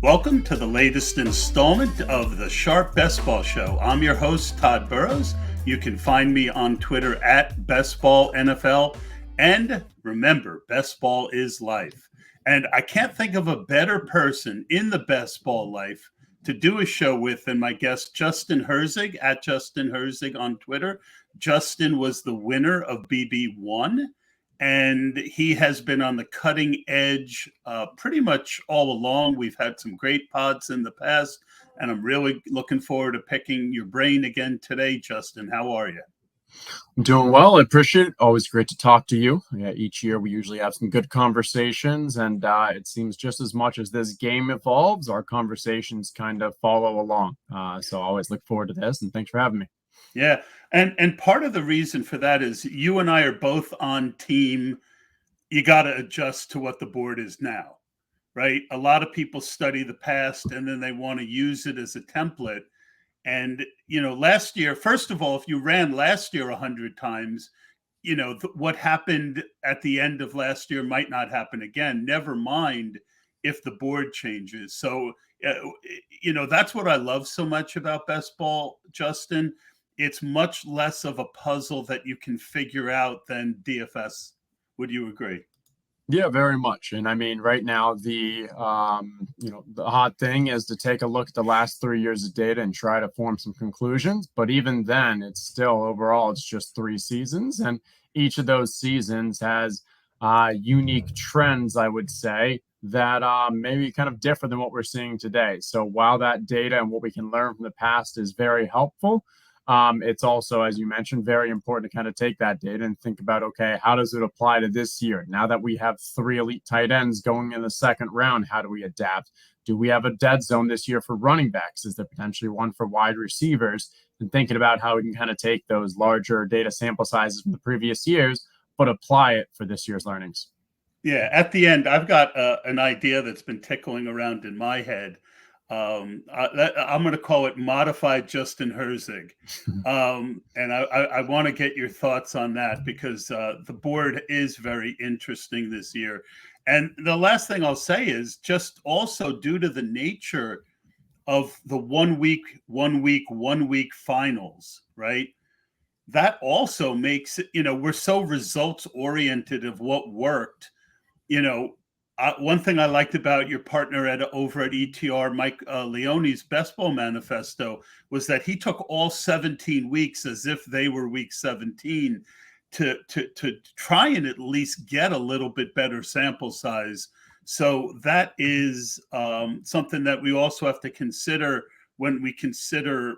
Welcome to the latest installment of the Sharp Best Ball Show. I'm your host, Tod Buros. You can find me on Twitter at BestBallNFL. And remember, best ball is life. And I can't think of a better person in the best ball life to do a show with than my guest, Justin Herzig, at Justin Herzig on Twitter. Justin was the winner of BB1. And he has been on the cutting edge pretty much all along. We've had some great pods in the past, and I'm really looking forward to picking your brain again today, Justin. How are you? I'm doing well. I appreciate it. Always great to talk to you. Yeah, each year we usually have some good conversations, and it seems just as much as this game evolves, our conversations kind of follow along. So I always look forward to this, and thanks for having me. Yeah. And part of the reason for that is you and I are both on team. You got to adjust to what the board is now, right? A lot of people study the past and then they want to use it as a template. And, last year, first of all, if you ran last year 100 times, what happened at the end of last year might not happen again. Never mind if the board changes. So, that's what I love so much about best ball, Justin. It's much less of a puzzle that you can figure out than DFS. Would you agree? Yeah, very much. And I mean, right now, the hot thing is to take a look at the last 3 years of data and try to form some conclusions. But even then, it's still overall, it's just 3 seasons. And each of those seasons has unique trends, I would say, that maybe kind of different than what we're seeing today. So while that data and what we can learn from the past is very helpful, it's also, as you mentioned, very important to kind of take that data and think about, okay, how does it apply to this year? Now that we have 3 elite tight ends going in the second round, how do we adapt? Do we have a dead zone this year for running backs? Is there potentially one for wide receivers? And thinking about how we can kind of take those larger data sample sizes from the previous years, but apply it for this year's learnings. Yeah, at the end, I've got an idea that's been tickling around in my head. I'm going to call it modified Justin Herzig. And I want to get your thoughts on that because the board is very interesting this year. And the last thing I'll say is just also due to the nature of the 1 week, 1 week, 1 week finals, right? That also makes it, we're so results oriented of what worked. One thing I liked about your partner over at ETR, Mike Leone's Best Ball Manifesto, was that he took all 17 weeks as if they were week 17 to try and at least get a little bit better sample size. So that is something that we also have to consider when we consider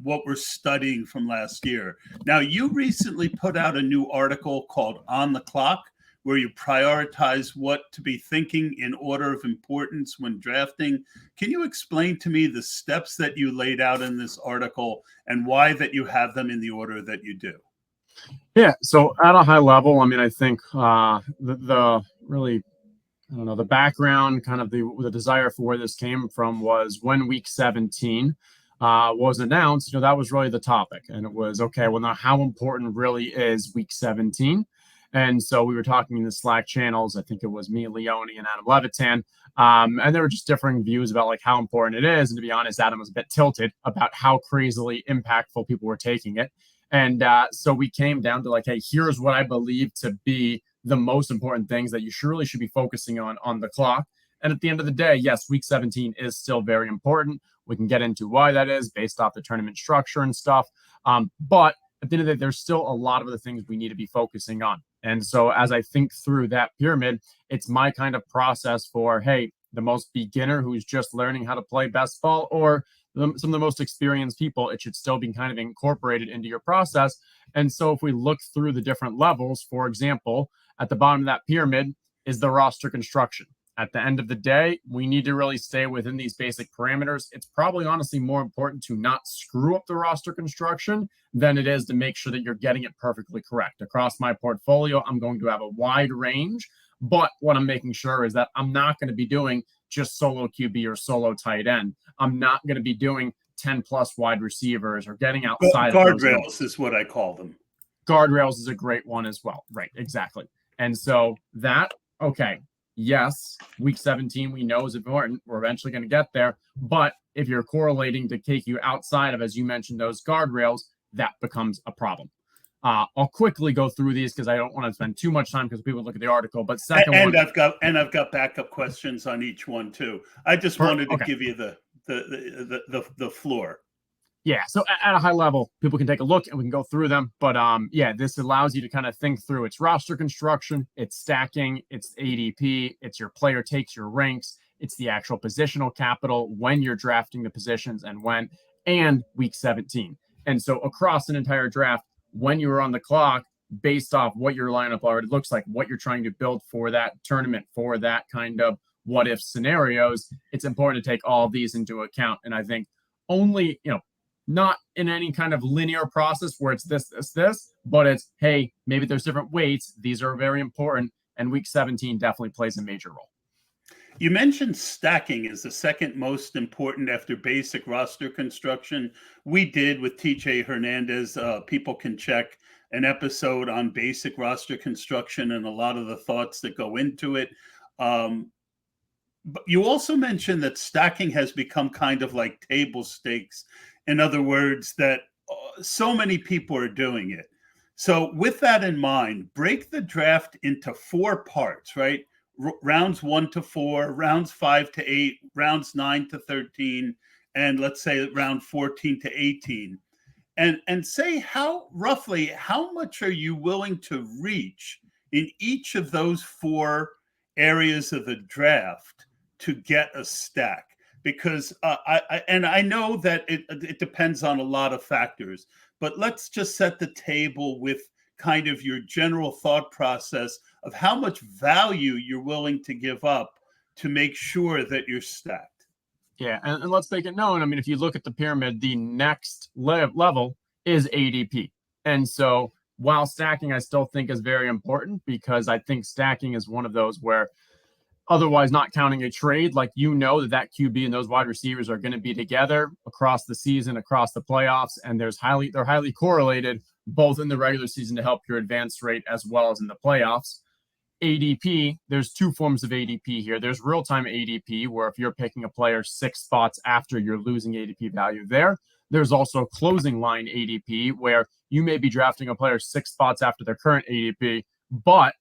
what we're studying from last year. Now, you recently put out a new article called On the Clock, where you prioritize what to be thinking in order of importance when drafting. Can you explain to me the steps that you laid out in this article and why that you have them in the order that you do? Yeah, so at a high level, I mean, I think the really, I don't know, the background, kind of the desire for where this came from was when week 17 was announced, that was really the topic. And it was, okay, well, now how important really is week 17? And so we were talking in the Slack channels. I think it was me, Leone, and Adam Levitan. And there were just differing views about like how important it is. And to be honest, Adam was a bit tilted about how crazily impactful people were taking it. And so we came down to like, hey, here's what I believe to be the most important things that you really should be focusing on the clock. And at the end of the day, yes, week 17 is still very important. We can get into why that is based off the tournament structure and stuff. But at the end of the day, there's still a lot of other things we need to be focusing on. And so as I think through that pyramid, it's my kind of process for, hey, the most beginner who's just learning how to play best ball, or some of the most experienced people, it should still be kind of incorporated into your process. And so if we look through the different levels, for example, at the bottom of that pyramid is the roster construction. At the end of the day, we need to really stay within these basic parameters. It's probably honestly more important to not screw up the roster construction than it is to make sure that you're getting it perfectly correct. Across my portfolio, I'm going to have a wide range, but what I'm making sure is that I'm not going to be doing just solo QB or solo tight end. I'm not going to be doing 10 plus wide receivers or getting outside of those guardrails is what I call them. Guardrails is a great one as well. Right, exactly. And so that, okay, yes, week 17 we know is important. We're eventually going to get there. But if you're correlating to take you outside of, as you mentioned, those guardrails, that becomes a problem. I'll quickly go through these because I don't want to spend too much time because people look at the article. But second and one, I've got backup questions on each one too. I just wanted to give you the floor. Yeah, so at a high level, people can take a look and we can go through them. But yeah, this allows you to kind of think through its roster construction, its stacking, its ADP, it's your player takes, your ranks, it's the actual positional capital when you're drafting the positions and week 17. And so across an entire draft, when you're on the clock, based off what your lineup already looks like, what you're trying to build for that tournament, for that kind of what if scenarios, it's important to take all of these into account. And I think only, not in any kind of linear process where it's this, but it's, hey, maybe there's different weights. These are very important. And week 17 definitely plays a major role. You mentioned stacking is the second most important after basic roster construction. We did with TJ Hernandez. People can check an episode on basic roster construction and a lot of the thoughts that go into it. But you also mentioned that stacking has become kind of like table stakes. In other words, that so many people are doing it. So with that in mind, break the draft into 4 parts, right? Rounds 1 to 4, rounds 5 to 8, rounds 9 to 13, and let's say round 14 to 18. And say roughly how much are you willing to reach in each of those 4 areas of the draft to get a stack? Because I know that it depends on a lot of factors, but let's just set the table with kind of your general thought process of how much value you're willing to give up to make sure that you're stacked. Yeah, and let's make it known. I mean, if you look at the pyramid, the next level is ADP. And so while stacking, I still think is very important because I think stacking is one of those where otherwise not counting a trade, like that QB and those wide receivers are going to be together across the season, across the playoffs, and they're highly correlated both in the regular season to help your advance rate as well as in the playoffs. ADP, there's 2 forms of ADP here. There's real-time ADP, where if you're picking a player 6 spots after you're losing ADP value there. There's also closing line ADP, where you may be drafting a player 6 spots after their current ADP, but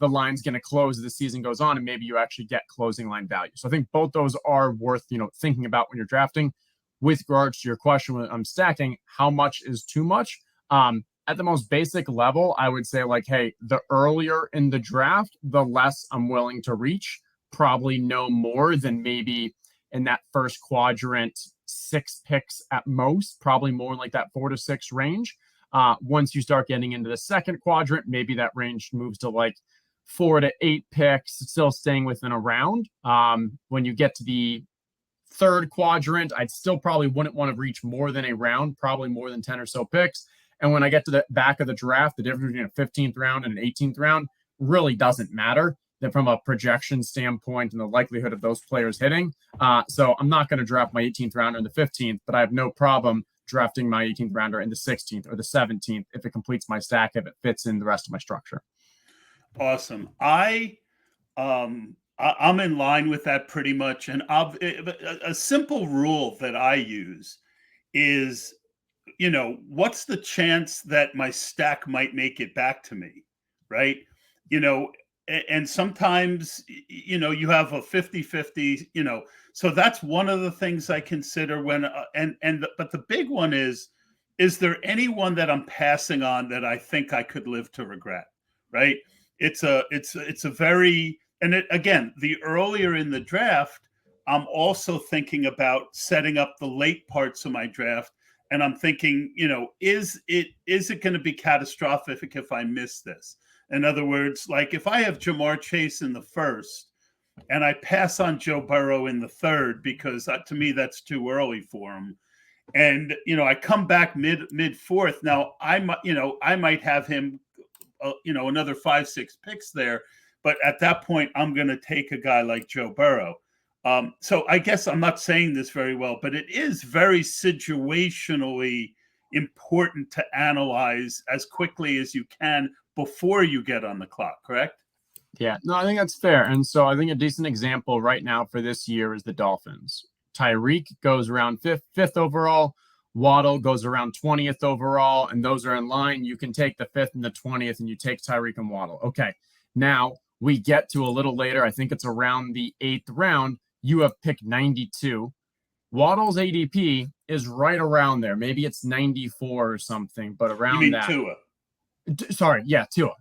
the line's going to close as the season goes on, and maybe you actually get closing line value. So I think both those are worth, thinking about when you're drafting. With regards to your question, when I'm stacking, how much is too much? At the most basic level, I would say hey, the earlier in the draft, the less I'm willing to reach. Probably no more than maybe in that first quadrant, 6 picks at most, probably more like that 4 to 6 range. Once you start getting into the second quadrant, maybe that range moves to 4 to 8 picks, still staying within a round. When you get to the third quadrant, I'd still probably wouldn't want to reach more than a round, probably more than 10 or so picks. And when I get to the back of the draft, the difference between a 15th round and an 18th round really doesn't matter than from a projection standpoint and the likelihood of those players hitting. So I'm not going to draft my 18th rounder in the 15th, but I have no problem drafting my 18th rounder in the 16th or the 17th if it completes my stack, if it fits in the rest of my structure. Awesome. I'm in line with that pretty much. And a simple rule that I use is, what's the chance that my stack might make it back to me, right? And sometimes, you have a 50-50, so that's one of the things I consider when, but the big one is there anyone that I'm passing on that I think I could live to regret, right? It's a very, and again, the earlier in the draft, I'm also thinking about setting up the late parts of my draft. And I'm thinking, is it going to be catastrophic if I miss this? In other words, if I have Jamar Chase in the first and I pass on Joe Burrow in the third, because to me, that's too early for him. And, I come back mid fourth. Now I might have him, another 5-6 picks there. But at that point, I'm going to take a guy like Joe Burrow. So I guess I'm not saying this very well, but it is very situationally important to analyze as quickly as you can before you get on the clock, correct? Yeah, no, I think that's fair. And so I think a decent example right now for this year is the Dolphins. Tyreek goes around fifth overall. Waddle goes around 20th overall, and those are in line. You can take the 5th and the 20th, and you take Tyreek and Waddle. Okay, now we get to a little later. I think it's around the 8th round. You have picked 92. Waddle's ADP is right around there. Maybe it's 94 or something, but You around mean that. Tua? Sorry, yeah, Tua.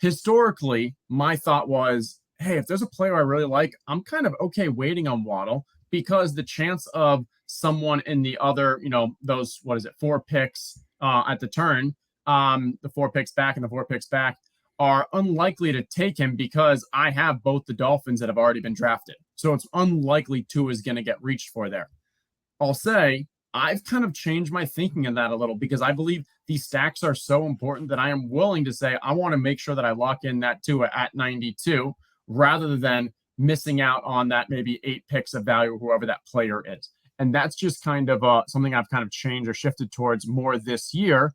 Historically, my thought was, hey, if there's a player I really like, I'm kind of okay waiting on Waddle because the chance of someone in the other, those, 4 picks at the turn, the 4 picks back and the 4 picks back are unlikely to take him because I have both the Dolphins that have already been drafted. So it's unlikely Tua is going to get reached for there. I'll say I've kind of changed my thinking in that a little because I believe these stacks are so important that I am willing to say I want to make sure that I lock in that Tua at 92 rather than missing out on that maybe 8 picks of value, whoever that player is. And that's just kind of something I've kind of changed or shifted towards more this year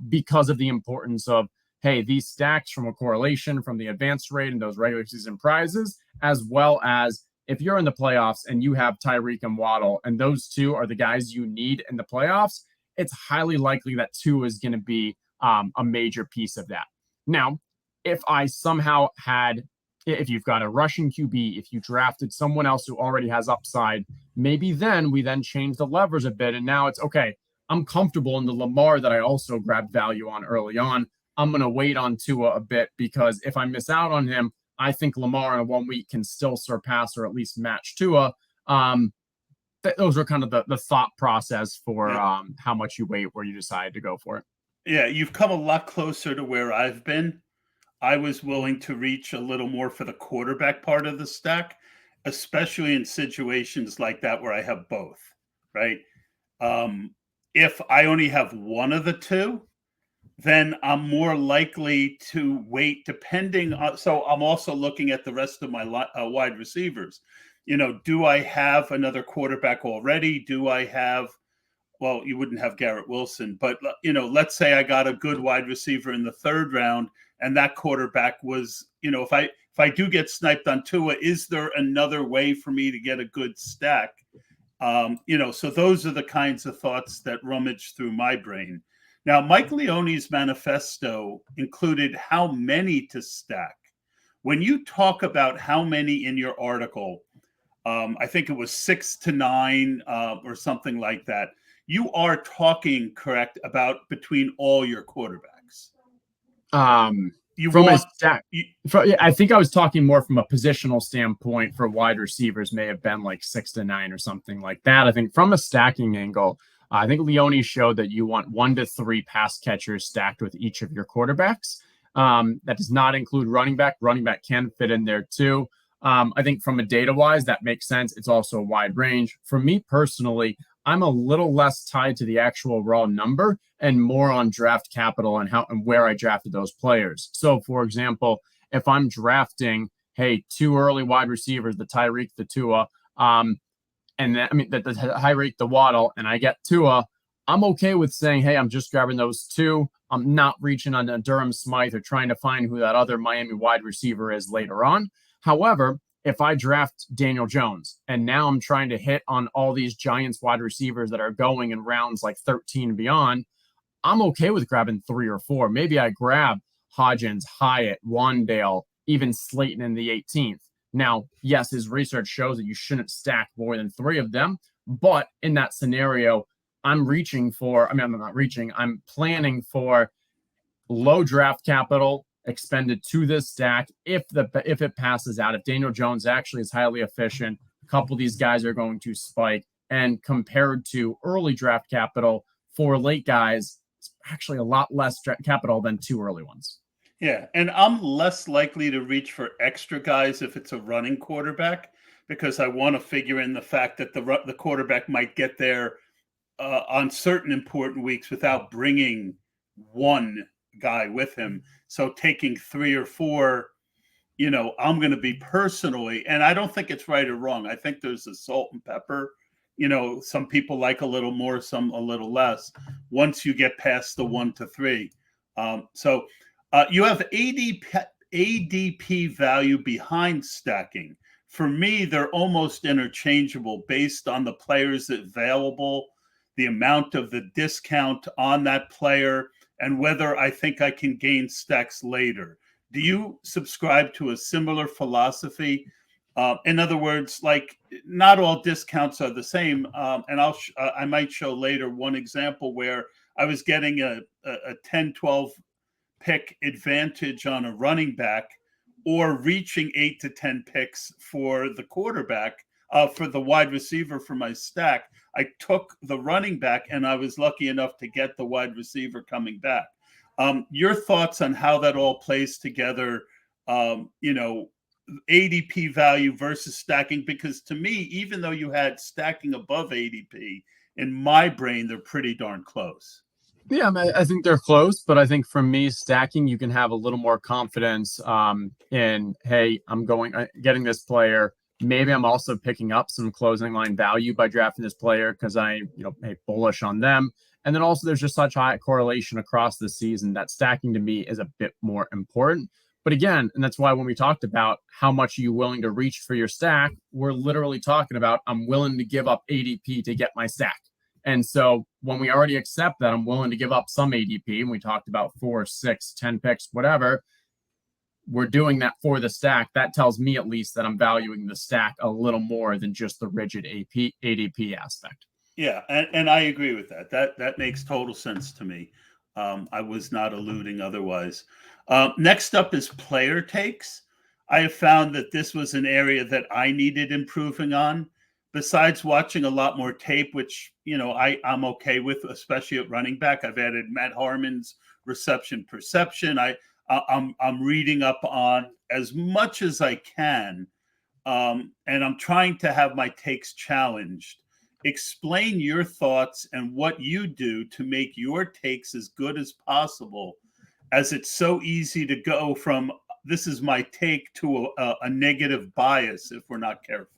because of the importance of, hey, these stacks from a correlation from the advanced rate and those regular season prizes, as well as if you're in the playoffs and you have Tyreek and Waddle, and those two are the guys you need in the playoffs, it's highly likely that Tua is going to be a major piece of that. Now, if I somehow if you've got a rushing QB, if you drafted someone else who already has upside, maybe then we change the levers a bit. And now it's okay. I'm comfortable in the Lamar that I also grabbed value on early on. I'm going to wait on Tua a bit because if I miss out on him, I think Lamar in a 1 week can still surpass or at least match Tua. Those are kind of the thought process for how much you wait, where you decide to go for it. Yeah, you've come a lot closer to where I've been. I was willing to reach a little more for the quarterback part of the stack, especially in situations like that where I have both, right? If I only have one of the two, then I'm more likely to wait depending on. So I'm also looking at the rest of my wide receivers. Do I have another quarterback already? Do I have, well, you wouldn't have Garrett Wilson, but let's say I got a good wide receiver in the 3rd round and that quarterback was, if I do get sniped on Tua, is there another way for me to get a good stack? So those are the kinds of thoughts that rummage through my brain. Now, Mike Leone's manifesto included how many to stack. When you talk about how many in your article, I think it was 6 to 9 or something like that, you are talking, correct, about between all your quarterbacks. A stack. I think I was talking more from a positional standpoint for wide receivers, may have been like 6 to 9 or something like that. I think from a stacking angle, I think Leone showed that you want 1 to 3 pass catchers stacked with each of your quarterbacks. That does not include running back. Running back can fit in there too. I think from a data-wise, that makes sense. It's also a wide range. For me personally, I'm a little less tied to the actual raw number and more on draft capital and how and where I drafted those players. So, for example, if I'm drafting, 2 early wide receivers, the Tyreek, the Tua, and then, the Tyreek, the Waddle, and I get Tua, I'm okay with saying, hey, I'm just grabbing those 2. I'm not reaching on a Durham Smythe or trying to find who that other Miami wide receiver is later on. However, if I draft Daniel Jones and now I'm trying to hit on all these Giants wide receivers that are going in rounds like 13 and beyond, I'm okay with grabbing 3 or 4. Maybe I grab Hodgins, Hyatt, Wandale, even Slayton in the 18th. Now, yes, his research shows that you shouldn't stack more than 3 of them. But in that scenario, I'm planning for low draft capital expended to this stack if it passes out. If Daniel Jones actually is highly efficient, a couple of these guys are going to spike. And compared to early draft capital for late guys, it's actually a lot less capital than 2 early ones. Yeah, and I'm less likely to reach for extra guys if it's a running quarterback because I want to figure in the fact that the quarterback might get there on certain important weeks without bringing one guy with him. So taking 3 or 4, I'm going to be personally, and I don't think it's right or wrong. I think there's a salt and pepper. Some people like a little more, some a little less. Once you get past the 1 to 3, so You have ADP value behind stacking. For me, they're almost interchangeable based on the players available, the amount of the discount on that player, and whether I think I can gain stacks later. Do you subscribe to a similar philosophy? In other words, like not all discounts are the same. And I might show later one example where I was getting a 10, 12 pick advantage on a running back or reaching 8 to 10 picks for the quarterback, for the wide receiver for my stack. I took the running back and I was lucky enough to get the wide receiver coming back. Your thoughts on how that all plays together, ADP value versus stacking? Because to me, even though you had stacking above ADP, in my brain, they're pretty darn close. Yeah, I think they're close, but I think for me, stacking, you can have a little more confidence in, hey, I'm getting this player. Maybe I'm also picking up some closing line value by drafting this player because hey, bullish on them. And then also there's just such high correlation across the season that stacking to me is a bit more important. But again, and that's why when we talked about how much are you willing to reach for your stack, we're literally talking about I'm willing to give up ADP to get my stack. And so when we already accept that I'm willing to give up some ADP, and we talked about 4, 6, 10 picks, whatever, we're doing that for the stack. That tells me at least that I'm valuing the stack a little more than just the rigid ADP aspect. Yeah, and I agree with that. That makes total sense to me. I was not alluding otherwise. Next up is player takes. I have found that this was an area that I needed improving on. Besides watching a lot more tape, which I'm okay with, especially at running back. I've added Matt Harmon's reception perception. I'm reading up on as much as I can, and I'm trying to have my takes challenged. Explain your thoughts and what you do to make your takes as good as possible, as it's so easy to go from this is my take to a negative bias if we're not careful.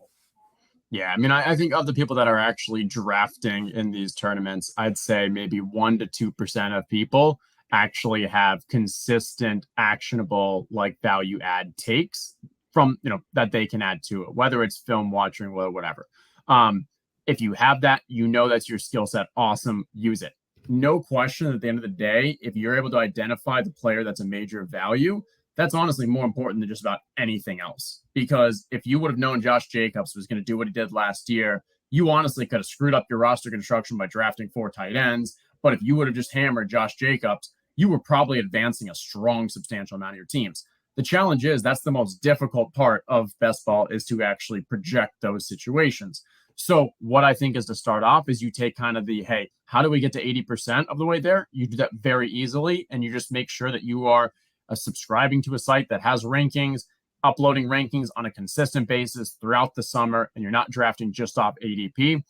Yeah, I mean, I think of the people that are actually drafting in these tournaments, I'd say maybe 1 to 2% of people actually have consistent, actionable, like value add takes from, that they can add to it, whether it's film watching or whatever. If you have that, that's your skill set. Awesome. Use it. No question at the end of the day, if you're able to identify the player that's a major value, that's honestly more important than just about anything else. Because if you would have known Josh Jacobs was going to do what he did last year, you honestly could have screwed up your roster construction by drafting 4 tight ends. But if you would have just hammered Josh Jacobs, you were probably advancing a strong, substantial amount of your teams. The challenge is that's the most difficult part of best ball, is to actually project those situations. So what I think is to start off is you take kind of the, hey, how do we get to 80% of the way there? You do that very easily, and you just make sure that you are subscribing to a site that has rankings, uploading rankings on a consistent basis throughout the summer, and you're not drafting just off ADP.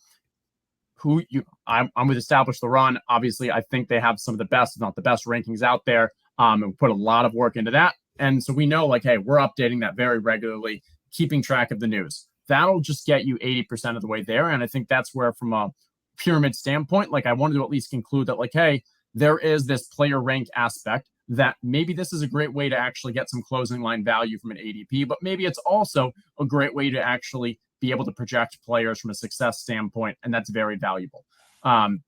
I'm with Establish the Run. Obviously, I think they have some of the best, if not the best, rankings out there, and we put a lot of work into that. And so we know, like, hey, we're updating that very regularly, keeping track of the news. That'll just get you 80% of the way there. And I think that's where, from a pyramid standpoint, like, I wanted to at least conclude that, like, hey, there is this player rank aspect that maybe this is a great way to actually get some closing line value from an ADP, but maybe it's also a great way to actually be able to project players from a success standpoint, and that's very valuable.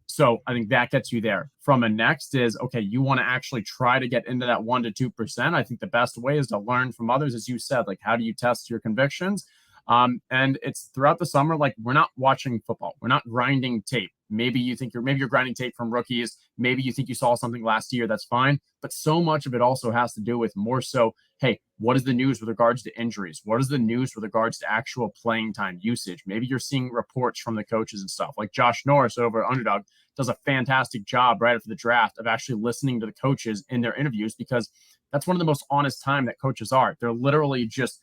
So I think that gets you there. From a next is, okay, you want to actually try to get into that 1 to 2%. I think the best way is to learn from others, as you said, like, how do you test your convictions? And it's throughout the summer, like, we're not watching football. We're not grinding tape. Maybe you're grinding tape from rookies. Maybe you think you saw something last year. That's fine. But so much of it also has to do with more so, hey, what is the news with regards to injuries? What is the news with regards to actual playing time usage? Maybe you're seeing reports from the coaches and stuff. Like Josh Norris over at Underdog does a fantastic job right after the draft of actually listening to the coaches in their interviews, because that's one of the most honest time that coaches are. They're literally just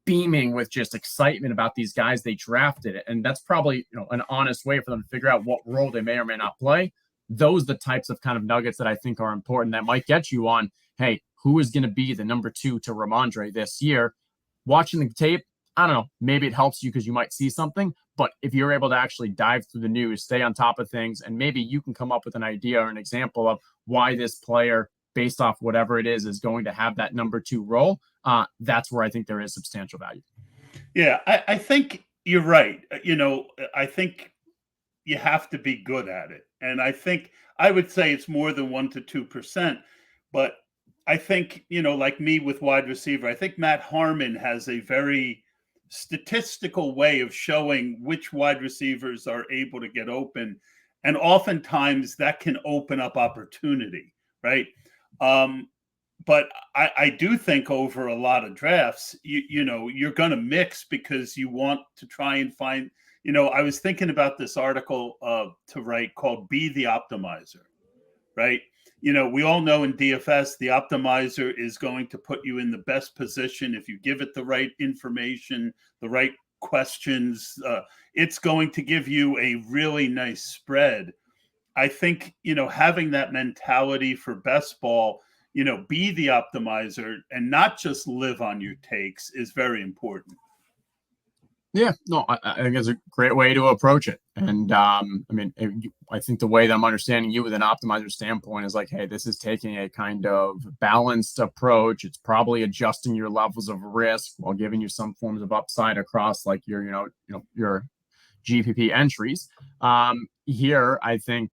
beaming with just excitement about these guys they drafted. And that's probably, an honest way for them to figure out what role they may or may not play. Those are the types of kind of nuggets that I think are important that might get you on, hey, who is going to be the number 2 to Ramondre this year? Watching the tape, I don't know, maybe it helps you because you might see something. But if you're able to actually dive through the news, stay on top of things, and maybe you can come up with an idea or an example of why this player based off whatever it is going to have that number 2 role, that's where I think there is substantial value. Yeah, I think you're right. I think you have to be good at it. And I think I would say it's more than 1 to 2%. But I think, like me with wide receiver, I think Matt Harmon has a very statistical way of showing which wide receivers are able to get open. And oftentimes that can open up opportunity, right? But I do think over a lot of drafts, you're going to mix because you want to try and find. I was thinking about this article to write called "Be the Optimizer," right? We all know in DFS, the optimizer is going to put you in the best position if you give it the right information, the right questions. It's going to give you a really nice spread. I think, having that mentality for best ball, be the optimizer and not just live on your takes is very important. Yeah, no, I think it's a great way to approach it. And I think the way that I'm understanding you with an optimizer standpoint is like, hey, this is taking a kind of balanced approach. It's probably adjusting your levels of risk while giving you some forms of upside across like your GPP entries. Here, I think,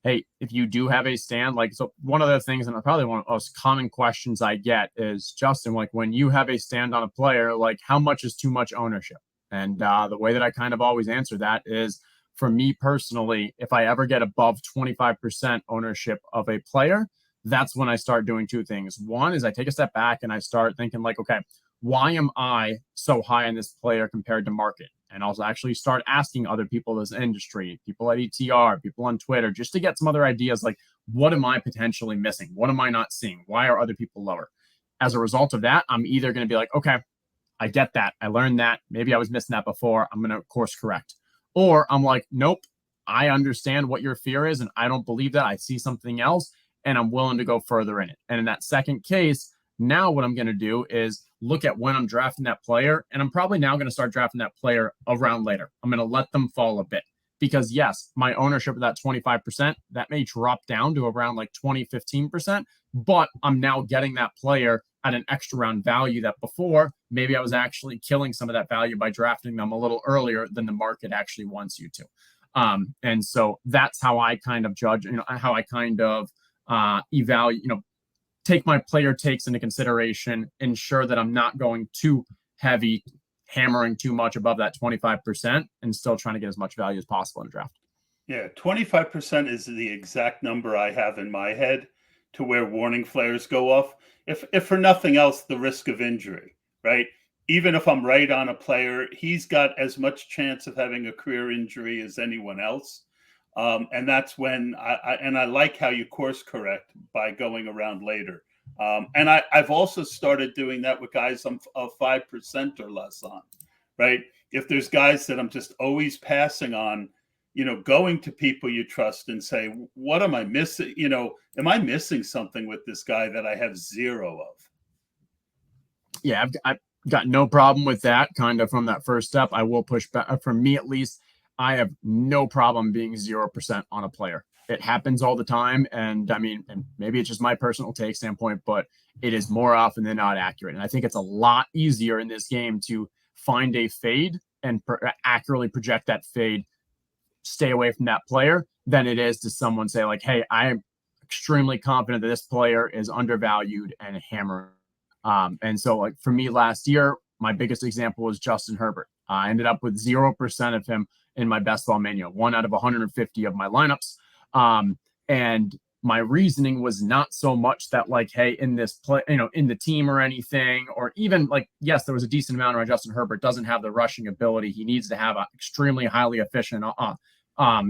hey, if you do have a stand, so one of the things, and probably one of the most common questions I get is, Justin, like when you have a stand on a player, like how much is too much ownership? And the way that I kind of always answer that is, for me personally, if I ever get above 25% ownership of a player, that's when I start doing two things. One is I take a step back and I start thinking like, okay, why am I so high on this player compared to market? And I'll actually start asking other people in this industry, people at ETR, people on Twitter, just to get some other ideas like, what am I potentially missing? What am I not seeing? Why are other people lower? As a result of that, I'm either going to be like, okay, I get that. I learned that. Maybe I was missing that before. I'm going to course correct. Or I'm like, nope, I understand what your fear is and I don't believe that. I see something else and I'm willing to go further in it. And in that second case, now what I'm going to do is look at when I'm drafting that player. And I'm probably now going to start drafting that player a round later. I'm going to let them fall a bit. Because yes, my ownership of that 25%, that may drop down to around like 20, 15%, but I'm now getting that player at an extra round value that before, maybe I was actually killing some of that value by drafting them a little earlier than the market actually wants you to. And so that's how I kind of judge, how I kind of evaluate, take my player takes into consideration, ensure that I'm not going too heavy, hammering too much above that 25% and still trying to get as much value as possible in the draft. Yeah, 25% is the exact number I have in my head to where warning flares go off. If for nothing else, the risk of injury, right? Even if I'm right on a player, he's got as much chance of having a career injury as anyone else. And that's when I like how you course correct by going around later. And I've also started doing that with guys I'm of 5% or less on, right? If there's guys that I'm just always passing on, going to people you trust and say, what am I missing? Am I missing something with this guy that I have zero of? Yeah, I've got no problem with that kind of from that first step. I will push back. For me, at least, I have no problem being 0% on a player. It happens all the time. And and maybe it's just my personal take standpoint, but it is more often than not accurate. And I think it's a lot easier in this game to find a fade and accurately project that fade, stay away from that player, than it is to someone say like, hey, I am extremely confident that this player is undervalued and hammered. And so like for me last year, my biggest example was Justin Herbert. I ended up with 0% of him in my best ball menu, 1 out of 150 of my lineups. And my reasoning was not so much that like, hey, in this play, in the team or anything, or even like, yes, there was a decent amount around Justin Herbert doesn't have the rushing ability. He needs to have an extremely highly efficient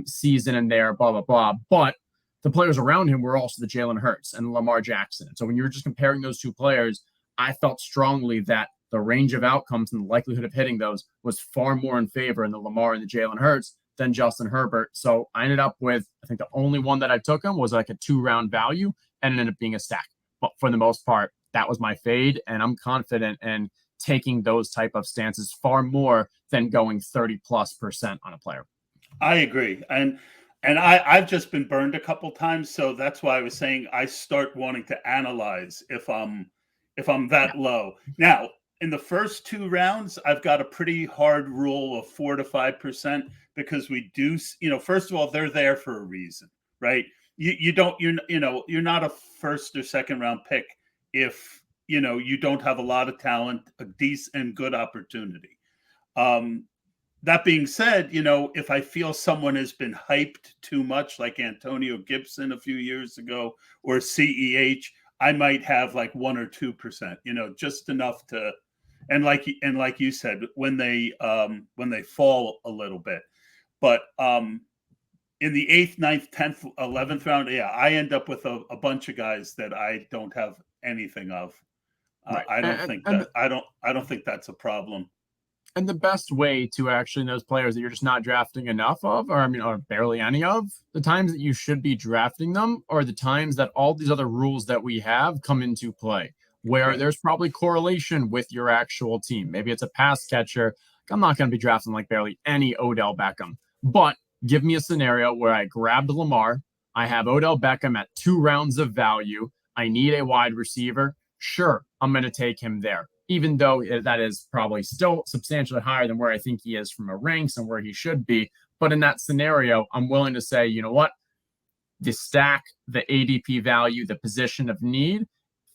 season in there, blah, blah, blah. But the players around him were also the Jalen Hurts and Lamar Jackson. So when you were just comparing those two players, I felt strongly that the range of outcomes and the likelihood of hitting those was far more in favor in the Lamar and the Jalen Hurts than Justin Herbert. So I ended up with, I think the only one that I took him was like a 2-round value and it ended up being a stack. But for the most part, that was my fade. And I'm confident in taking those type of stances far more than going 30+% on a player. I agree. And And I've just been burned a couple times, so that's why I was saying I start wanting to analyze if I'm Yeah. that low. Now, in the first two rounds, I've got a pretty hard rule of 4 to 5% because we do, first of all, they're there for a reason, right? You don't you're not a first or second round pick if you don't have a lot of talent, a decent and good opportunity. Um, that being said, if I feel someone has been hyped too much, like Antonio Gibson a few years ago, or CEH, I might have like 1 or 2%, just enough to, and like you said, when they fall a little bit, but in the eighth, ninth, 10th, 11th round, yeah, I end up with a bunch of guys that I don't have anything of. Right. I don't And, think and that I don't think that's a problem. And the best way to actually those players that you're just not drafting enough of, or I mean, or barely any of, the times that you should be drafting them are the times that all these other rules that we have come into play, where Right. there's probably correlation with your actual team. Maybe it's a pass catcher. I'm not going to be drafting like barely any Odell Beckham, but give me a scenario where I grabbed Lamar. I have Odell Beckham at 2 rounds of value. I need a wide receiver. Sure, I'm going to take him there, even though that is probably still substantially higher than where I think he is from a ranks and where he should be. But in that scenario, I'm willing to say, you know what? The stack, the ADP value, the position of need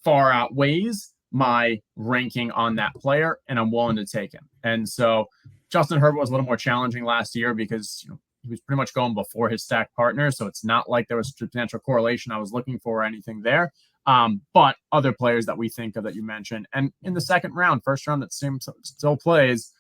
far outweighs my ranking on that player, and I'm willing to take him. And so Justin Herbert was a little more challenging last year because he was pretty much going before his stack partner. So it's not like there was substantial correlation I was looking for or anything there. But other players that we think of that you mentioned. And in the second round, first round that still plays,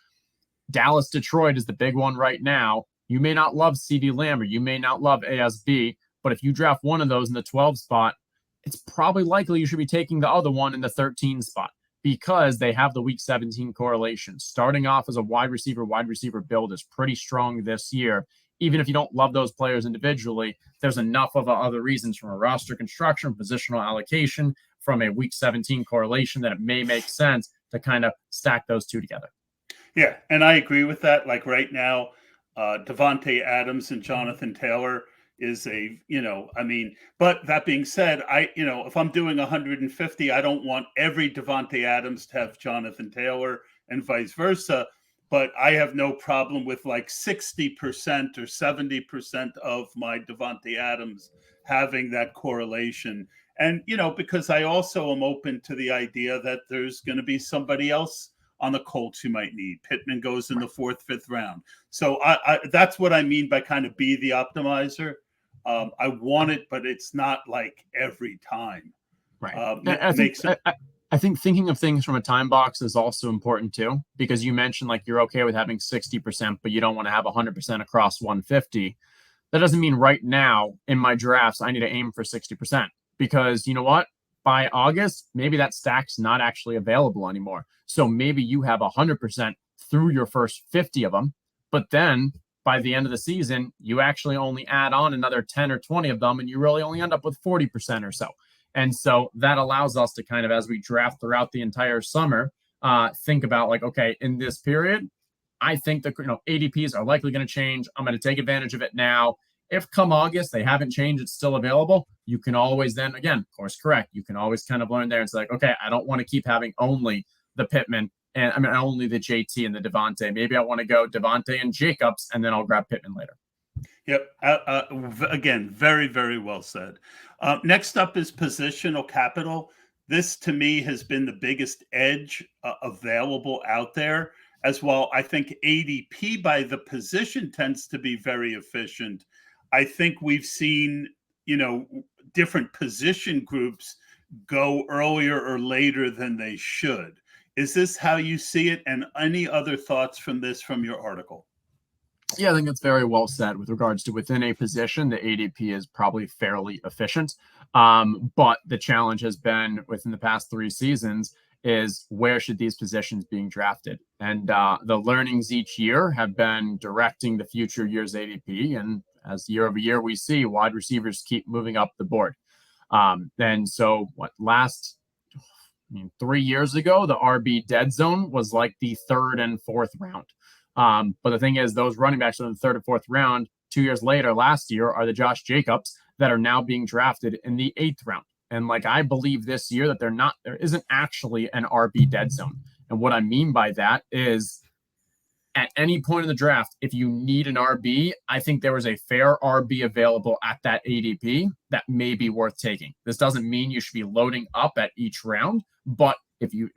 Dallas Detroit is the big one right now. You may not love CD Lamb or you may not love ASB, but if you draft one of those in the 12 spot, it's probably likely you should be taking the other one in the 13 spot because they have the week 17 correlation. Starting off as a wide receiver build is pretty strong this year. Even if you don't love those players individually, there's enough of other reasons from a roster construction, positional allocation, from a week 17 correlation that it may make sense to kind of stack those two together. Yeah, and I agree with that. Like right now, Devontae Adams and Jonathan Taylor is but that being said, if I'm doing 150, I don't want every Devontae Adams to have Jonathan Taylor and vice versa. But I have no problem with like 60% or 70% of my Devontae Adams having that correlation. And, because I also am open to the idea that there's going to be somebody else on the Colts you might need. Pittman goes in the fourth, fifth round. So that's what I mean by kind of be the optimizer. I want it, but it's not like every time. Right. Makes it. I think thinking of things from a time box is also important too, because you mentioned like you're okay with having 60%, but you don't want to have 100% across 150. That doesn't mean right now in my drafts, I need to aim for 60% because you know what? By August, maybe that stack's not actually available anymore. So maybe you have 100% through your first 50 of them, but then by the end of the season, you actually only add on another 10 or 20 of them, and you really only end up with 40% or so. And so that allows us to kind of, as we draft throughout the entire summer, think about like, okay, in this period, I think that ADPs are likely going to change. I'm going to take advantage of it now. If come August they haven't changed, it's still available. You can always then again course correct. You can always kind of learn there. It's like, okay, I don't want to keep having only the Pittman and I mean only the JT and the Devontae. Maybe I want to go Devontae and Jacobs, and then I'll grab Pittman later. Yep. Again, very, very well said. Next up is positional capital. This to me has been the biggest edge available out there as well. I think ADP by the position tends to be very efficient. I think we've seen, different position groups go earlier or later than they should. Is this how you see it? And any other thoughts from this from your article? Yeah, I think that's very well said with regards to within a position, the ADP is probably fairly efficient. But the challenge has been within the past 3 seasons is where should these positions being drafted? And the learnings each year have been directing the future year's ADP. And as year over year, we see wide receivers keep moving up the board. And so I mean, 3 years ago, the RB dead zone was like the third and fourth round. But the thing is, those running backs in the third and fourth round 2 years later, last year, are the Josh Jacobs that are now being drafted in the 8th round. And like, I believe this year that there isn't actually an RB dead zone. And what I mean by that is, at any point in the draft, if you need an RB, I think there was a fair RB available at that ADP that may be worth taking. This doesn't mean you should be loading up at each round, but if you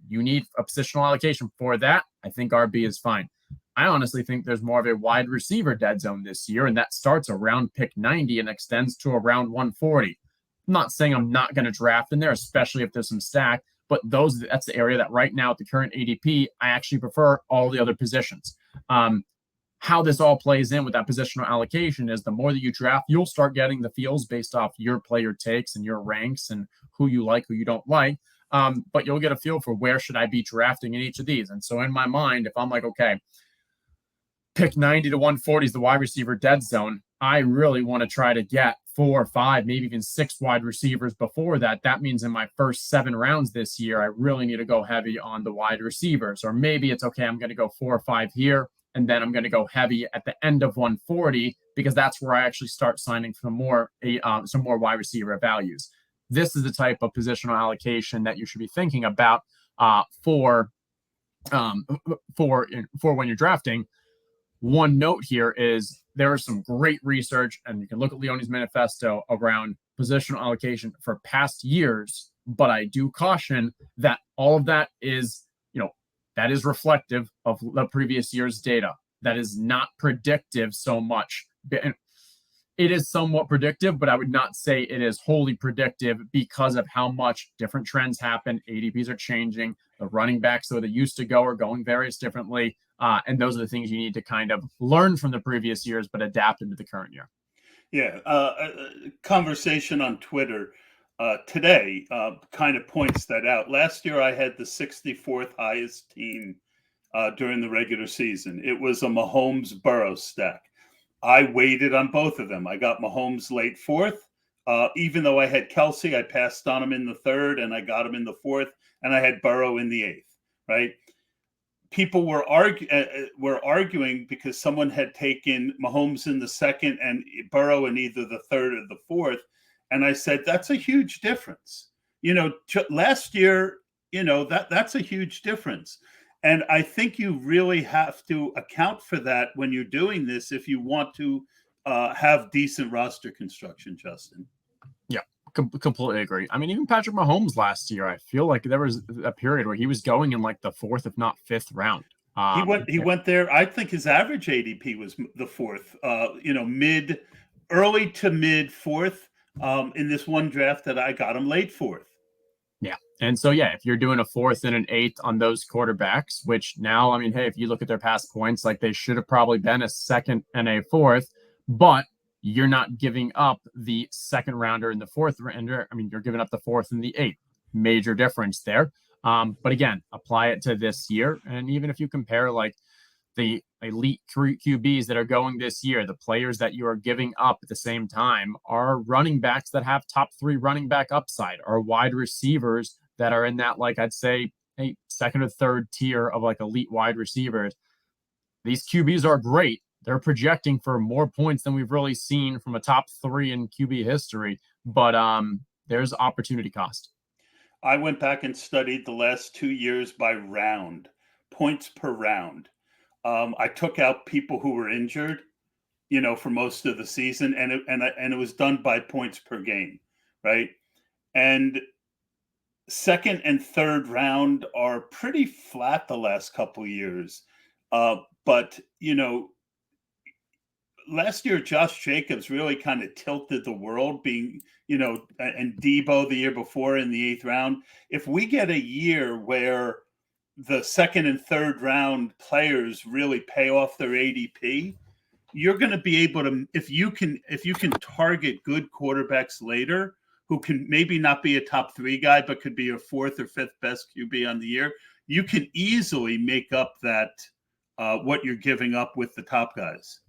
need a positional allocation for that, I think RB is fine. I honestly think there's more of a wide receiver dead zone this year, and that starts around pick 90 and extends to around 140. I'm not saying I'm not going to draft in there, especially if there's some stack, but that's the area that right now at the current ADP, I actually prefer all the other positions. How this all plays in with that positional allocation is the more that you draft, you'll start getting the feels based off your player takes and your ranks and who you like, who you don't like. But you'll get a feel for where should I be drafting in each of these. And so in my mind, if I'm like, okay, pick 90 to 140 is the wide receiver dead zone, I really want to try to get 4 or 5, maybe even 6 wide receivers before that. That means in my first 7 rounds this year, I really need to go heavy on the wide receivers. Or maybe it's okay, I'm going to go 4 or 5 here, and then I'm going to go heavy at the end of 140 because that's where I actually start signing some more wide receiver values. This is the type of positional allocation that you should be thinking about for when you're drafting. One note here is there is some great research, and you can look at Leone's manifesto around positional allocation for past years, but I do caution that all of that is, that is reflective of the previous year's data. That is not predictive so much. It is somewhat predictive, but I would not say it is wholly predictive because of how much different trends happen. ADPs are changing. The running backs that they used to go are going various differently. And those are the things you need to kind of learn from the previous years, but adapt into the current year. Yeah. Conversation on Twitter today kind of points that out. Last year, I had the 64th highest team during the regular season. It was a Mahomes Burrows stack. I waited on both of them. I got Mahomes late 4th. Even though I had Kelsey, I passed on him in the 3rd, and I got him in the 4th, and I had Burrow in the 8th, right? People were arguing because someone had taken Mahomes in the 2nd and Burrow in either the 3rd or the 4th. And I said, that's a huge difference. Last year, that's a huge difference. And I think you really have to account for that when you're doing this if you want to have decent roster construction, Justin. Yeah, completely agree. I mean, even Patrick Mahomes last year, I feel like there was a period where he was going in like the 4th, if not 5th round. He went there. I think his average ADP was the 4th, early to mid 4th. In this one draft that I got him late 4th. Yeah. And so, if you're doing a 4th and an 8th on those quarterbacks, which now, I mean, hey, if you look at their past points, like they should have probably been a 2nd and a 4th, but you're not giving up the 2nd rounder and the 4th rounder. I mean, you're giving up the 4th and the 8th. Major difference there. But again, apply it to this year. And even if you compare like the elite QBs that are going this year, the players that you are giving up at the same time are running backs that have top 3 running back upside, or wide receivers that are in that, like, I'd say, 2nd or 3rd tier of like elite wide receivers. These QBs are great. They're projecting for more points than we've really seen from a top 3 in QB history, but there's opportunity cost. I went back and studied the last 2 years by round, points per round. I took out people who were injured, for most of the season, and it was done by points per game, right? And 2nd and 3rd round are pretty flat the last couple of years. But last year Josh Jacobs really kind of tilted the world, being, and Debo the year before in the 8th round. If we get a year where the 2nd and 3rd round players really pay off their ADP, you're going to be able to, if you can target good quarterbacks later, who can maybe not be a top 3 guy, but could be a 4th or 5th best QB on the year, you can easily make up that what you're giving up with the top guys.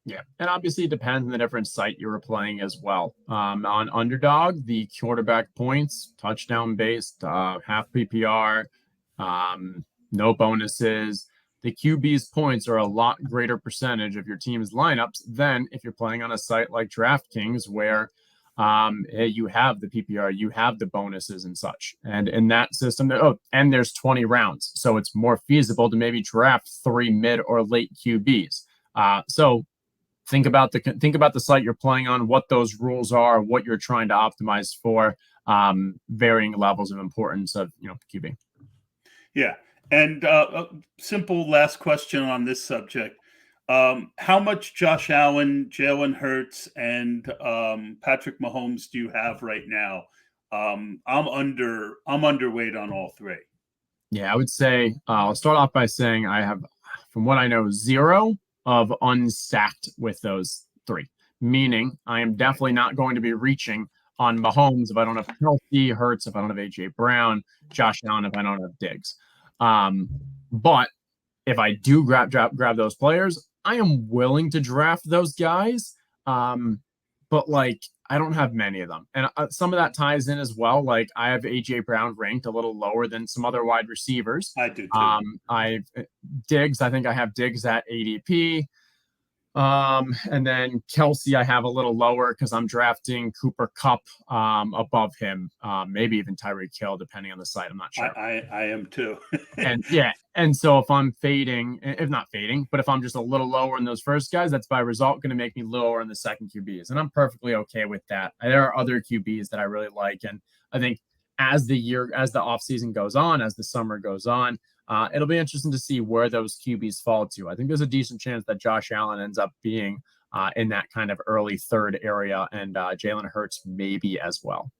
Yeah, and obviously it depends on the different site you were playing as well. On Underdog, the quarterback points, touchdown based, half PPR, no bonuses. the QB's points are a lot greater percentage of your team's lineups than if you're playing on a site like DraftKings, where you have the PPR, you have the bonuses and such. And in that system, and there's 20 rounds. So it's more feasible to maybe draft 3 mid or late QBs. So think about the site you're playing on, what those rules are, what you're trying to optimize for, varying levels of importance of QB. Yeah. And simple last question on this subject. How much Josh Allen, Jalen Hurts, and Patrick Mahomes do you have right now? I'm underweight on all three. Yeah, I would say I'll start off by saying I have, from what I know, 0 of unstacked with those 3. Meaning I am definitely not going to be reaching on Mahomes if I don't have Kelsey, Hurts if I don't have AJ Brown, Josh Allen if I don't have Diggs. But if I do grab those players, I am willing to draft those guys. But like I don't have many of them, and some of that ties in as well. Like I have AJ Brown ranked a little lower than some other wide receivers. I do too. I Diggs. I think I have Diggs at ADP. And then Kelsey, I have a little lower because I'm drafting Cooper Kupp above him, maybe even Tyreek Hill, depending on the site. I'm not sure. I am too. And yeah, and so if I'm fading, if not fading, but if I'm just a little lower in those first guys, that's by result going to make me lower in the second QBs, and I'm perfectly okay with that. There are other QBs that I really like, and I think as the offseason goes on, as the summer goes on, it'll be interesting to see where those QBs fall to. I think there's a decent chance that Josh Allen ends up being in that kind of early third area, and Jalen Hurts maybe as well.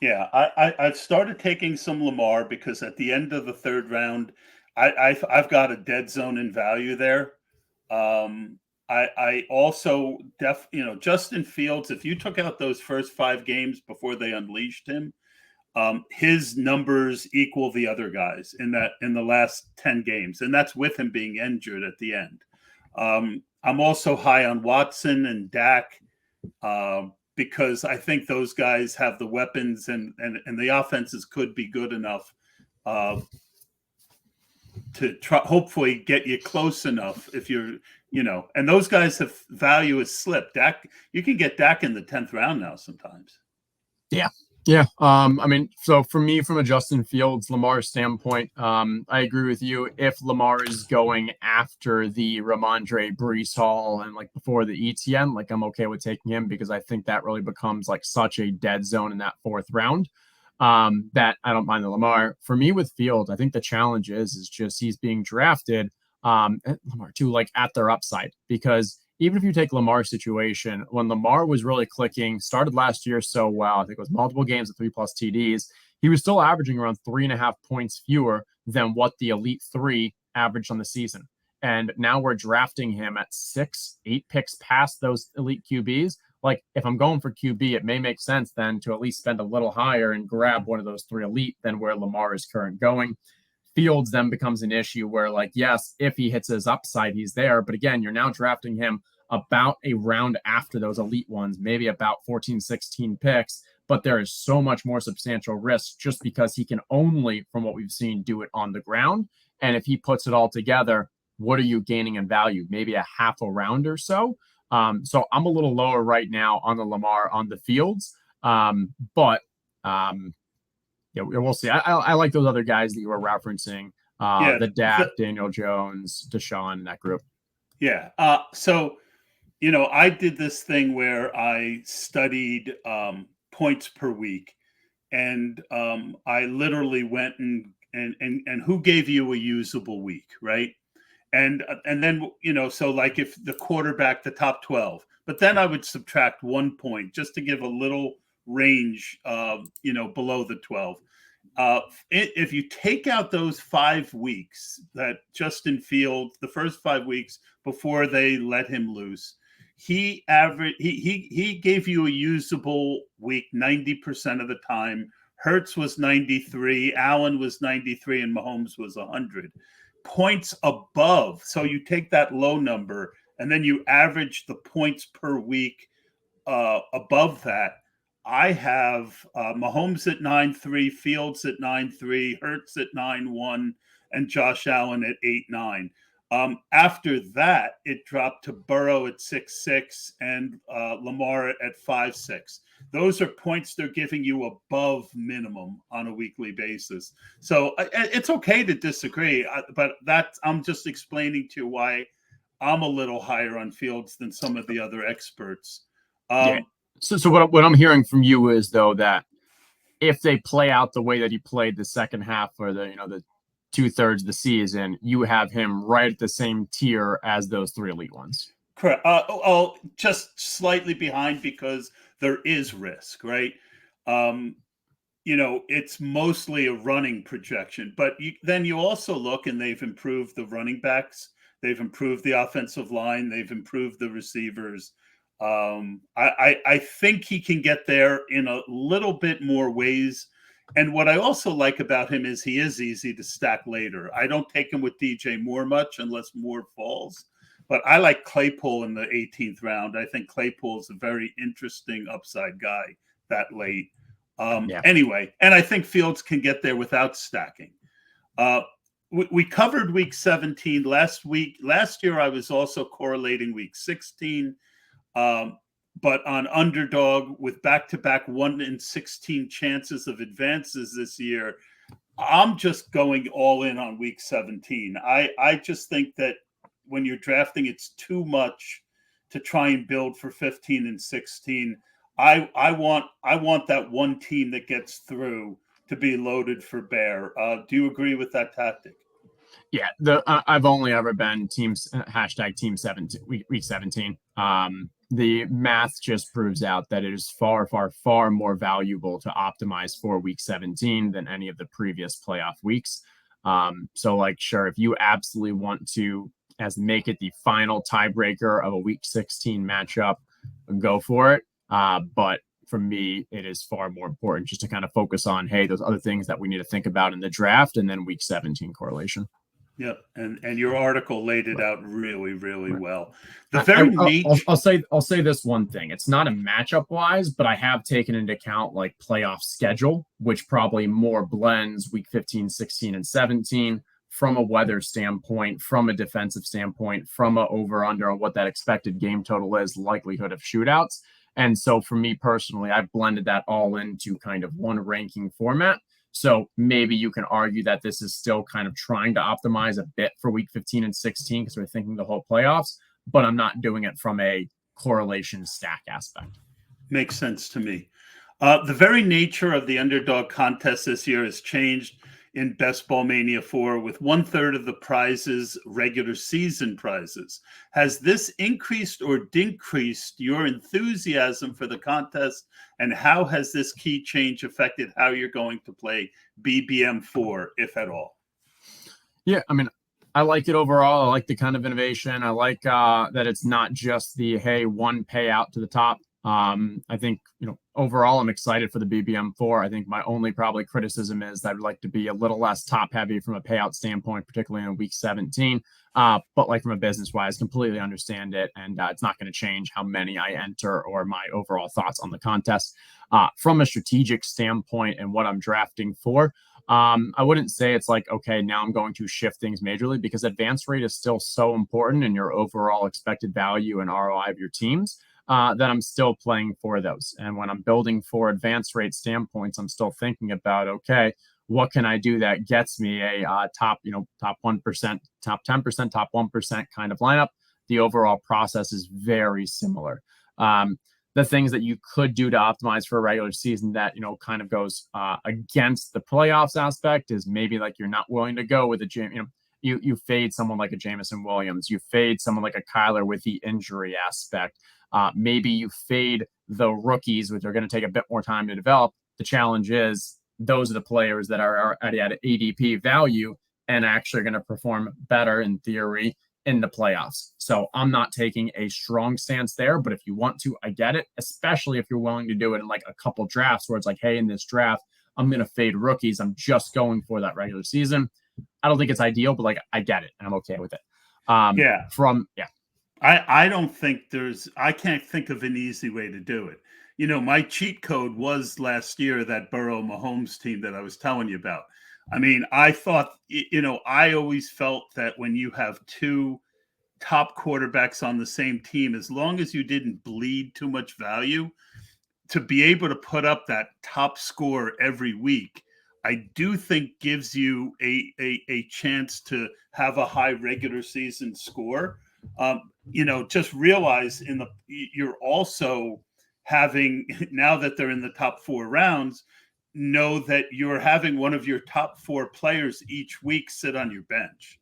Yeah, I've started taking some Lamar because at the end of the third round, I've got a dead zone in value there. I also Justin Fields. If you took out those first 5 games before they unleashed him, his numbers equal the other guys in the last 10 games, and that's with him being injured at the end. I'm also high on Watson and Dak. Because I think those guys have the weapons and the offenses could be good enough to hopefully get you close enough if you're, and those guys have value has slipped. Dak, you can get Dak in the 10th round now sometimes. Yeah. Yeah. I mean, so for me, from a Justin Fields, Lamar standpoint, I agree with you. If Lamar is going after the Ramondre Brees Hall and like before the ETN, like I'm okay with taking him because I think that really becomes like such a dead zone in that 4th round that I don't mind the Lamar. For me with Fields, I think the challenge is just he's being drafted Lamar too, like at their upside, because even if you take Lamar's situation, when Lamar was really clicking, started last year so well, I think it was multiple games of 3+ TDs, he was still averaging around 3.5 points fewer than what the Elite 3 averaged on the season. And now we're drafting him at 6-8 picks past those elite QBs. Like if I'm going for QB, it may make sense then to at least spend a little higher and grab one of those 3 elite than where Lamar is current going. Fields then becomes an issue where, like, yes, if he hits his upside, he's there. But again, you're now drafting him about a round after those elite ones, maybe about 14, 16 picks. But there is so much more substantial risk just because he can only, from what we've seen, do it on the ground. And if he puts it all together, what are you gaining in value? Maybe a half a round or so. So I'm a little lower right now on the Lamar, on the Fields. But yeah, we'll see. I like those other guys that you were referencing, the Dak, Daniel Jones, Deshaun, that group. Yeah. So, I did this thing where I studied points per week, and I literally went and who gave you a usable week, right? And then so like if the quarterback, the top 12, but then I would subtract 1 point just to give a little range, below the 12. If you take out those 5 weeks that Justin Fields, the first 5 weeks before they let him loose, he gave you a usable week 90% of the time. Hurts was 93, Allen was 93, and Mahomes was 100 points above. So you take that low number and then you average the points per week above that. I have Mahomes at 9.3, Fields at 9.3, Hurts at 9.1, and Josh Allen at 8.9. After that, it dropped to Burrow at 6.6 and Lamar at 5.6. Those are points they're giving you above minimum on a weekly basis. So it's okay to disagree, but I'm just explaining to you why I'm a little higher on Fields than some of the other experts. Yeah. So what I'm hearing from you is, though, that if they play out the way that he played the second half or the 2/3 of the season, you have him right at the same tier as those three elite ones. Correct. Just slightly behind because there is risk, right? It's mostly a running projection, but then you also look and they've improved the running backs, they've improved the offensive line, they've improved the receivers. I think he can get there in a little bit more ways. And what I also like about him is he is easy to stack later. I don't take him with DJ Moore much unless Moore falls. But I like Claypool in the 18th round. I think Claypool is a very interesting upside guy that late. Anyway, and I think Fields can get there without stacking. We covered week 17 last week. Last year, I was also correlating week 16. But on underdog with back-to-back 1 in 16 chances of advances this year, I'm just going all in on week 17. I just think that when you're drafting, it's too much to try and build for 15 and 16. I want that one team that gets through to be loaded for bear. Do you agree with that tactic? Yeah, I've only ever been teams #team 17 week 17. The math just proves out that it is far, far, far more valuable to optimize for week 17 than any of the previous playoff weeks. So sure, if you absolutely want to make it the final tiebreaker of a week 16 matchup, go for it. But for me, it is far more important just to kind of focus on, hey, those other things that we need to think about in the draft, and then week 17 correlation. Yep, and your article laid it out really, really well. I'll say this one thing. It's not a matchup wise, but I have taken into account playoff schedule, which probably more blends week 15, 16, and 17 from a weather standpoint, from a defensive standpoint, from a over under on what that expected game total is, likelihood of shootouts. And so for me personally, I've blended that all into kind of one ranking format. So maybe you can argue that this is still kind of trying to optimize a bit for week 15 and 16 because we're thinking the whole playoffs, but I'm not doing it from a correlation stack aspect. Makes sense to me. The very nature of the underdog contest this year has changed in Best Ball Mania 4 with 1/3 of the prizes regular season prizes. Has this increased or decreased your enthusiasm for the contest? And how has this key change affected how you're going to play BBM 4, if at all? Yeah, I mean, I like it overall. I like the kind of innovation. I like that it's not just the, hey, one payout to the top. I think, overall, I'm excited for the BBM 4. I think my only probably criticism is that I'd like to be a little less top heavy from a payout standpoint, particularly in week 17. But from a business wise, completely understand it. And it's not going to change how many I enter or my overall thoughts on the contest. From a strategic standpoint and what I'm drafting for, I wouldn't say it's okay, now I'm going to shift things majorly because advance rate is still so important in your overall expected value and ROI of your teams. That I'm still playing for those. And when I'm building for advance rate standpoints, I'm still thinking about, okay, what can I do that gets me a top 1%, top 10%, top 1% kind of lineup? The overall process is very similar. The things that you could do to optimize for a regular season that, kind of goes against the playoffs aspect is maybe you're not willing to go with you fade someone like a Jameson Williams, you fade someone like a Kyler with the injury aspect. Maybe you fade the rookies, which are going to take a bit more time to develop. The challenge is those are the players that are already at ADP value and actually are going to perform better in theory in the playoffs. So I'm not taking a strong stance there, but if you want to, I get it, especially if you're willing to do it in a couple drafts where it's hey, in this draft, I'm going to fade rookies. I'm just going for that regular season. I don't think it's ideal, but I get it and I'm okay with it. I don't think I can't think of an easy way to do it. My cheat code was last year that Burrow Mahomes team that I was telling you about. I mean, I thought, I always felt that when you have two top quarterbacks on the same team, as long as you didn't bleed too much value, to be able to put up that top score every week, I do think gives you a chance to have a high regular season score. Just realize you're also having, now that they're in the top 4 rounds, know that you're having one of your top 4 players each week sit on your bench.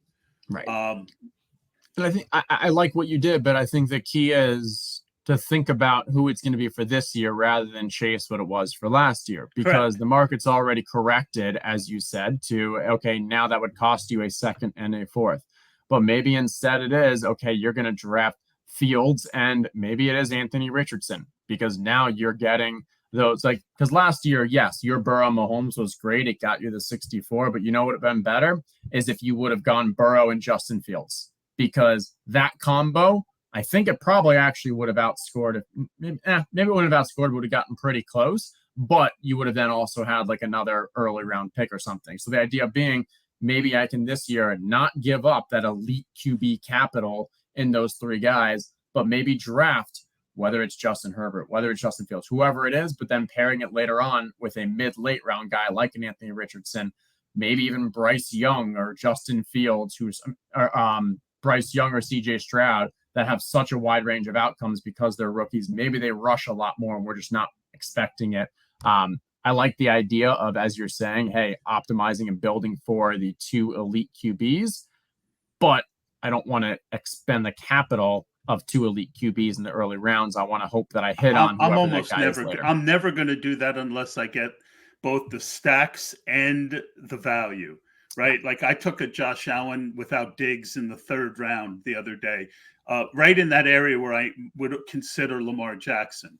Right. And I think I like what you did, but I think the key is to think about who it's going to be for this year rather than chase what it was for last year, because Correct. the market's already corrected, as you said, to, okay, now that would cost you a second and a fourth. But maybe instead it is, okay, you're going to draft Fields and maybe it is Anthony Richardson, because now you're getting those, like, because last year, yes, your Burrow Mahomes was great. It got you the 64, but you know what would have been better is if you would have gone Burrow and Justin Fields, because that combo, I think it probably actually would have outscored it. Maybe it wouldn't have outscored, would have gotten pretty close, but you would have then also had like another early round pick or something. So the idea being, maybe I can this year not give up that elite QB capital in those 3 guys, but maybe draft, whether it's Justin Herbert, whether it's Justin Fields, whoever it is, but then pairing it later on with a mid-late round guy like an Anthony Richardson, maybe even Bryce Young or Justin Fields, Bryce Young or CJ Stroud, that have such a wide range of outcomes because they're rookies. Maybe they rush a lot more and we're just not expecting it. I like the idea of, as you're saying, hey, optimizing and building for the 2 elite QBs, but I don't want to expend the capital of 2 elite QBs in the early rounds. I want to hope that I hit on whoever that guy is later. I'm never going to do that unless I get both the stacks and the value, right? Like I took a Josh Allen without Diggs in the 3rd round the other day, right in that area where I would consider Lamar Jackson.